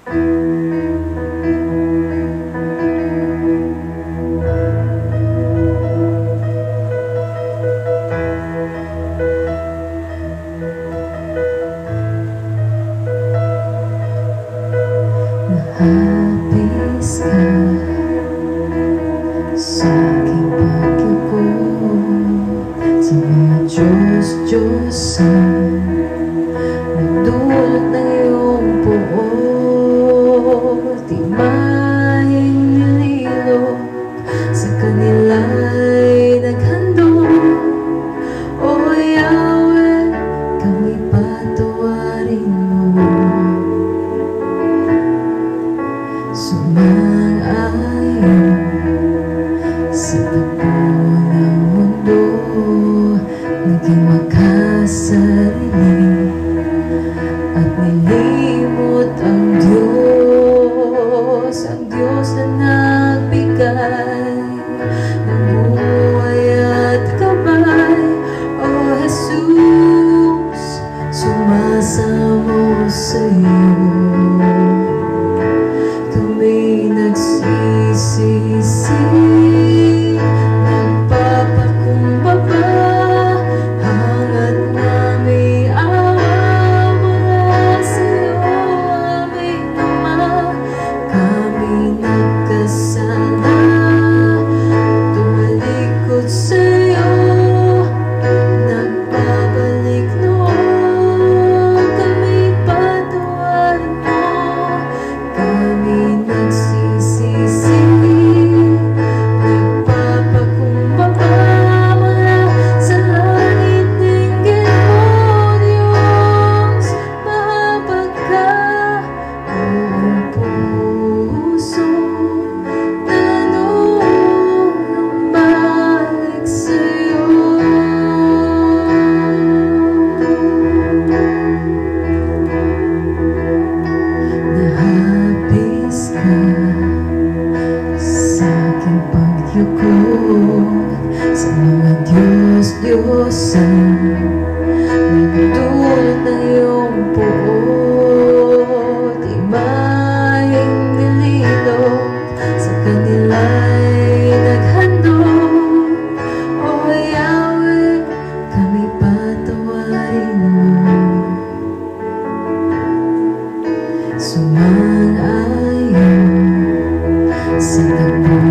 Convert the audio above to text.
Nahapis ka sa aking pagyuko, sa mga Diyos-Diyosan, nagdulot ng iyong puot, timahing nililok, sa kanila'y naghandog. O Yahweh, kami patawarin mo. Sumang-ayon sa takbo ng mundo, naging makasarili at nilimot ang Diyos na nagbigay ng buhay at gabay. O Jesus, sumasamo sa iyo. Kami nagsisisi, nagpapakumbaba, hangat namin awa mula sa'yo, aming Ama. Kami nagkasala, tumalikod sa'yo, nagbabalik noon, kami patawarin mo. Kami nagsisisi, nagpapakumbaba, mula sa langit dinggin mo, Diyos. Mahabag ka, buong puso, nanunumbalik sa'yo. Nahapis ka sa aking pagyuko, sa mga Diyos-Diyosan, nagdulot ng iyong puot, timahing nililok, sa kanila'y naghandog. O Yahweh, kami patawarin mo. Sumang-ayon sa takbo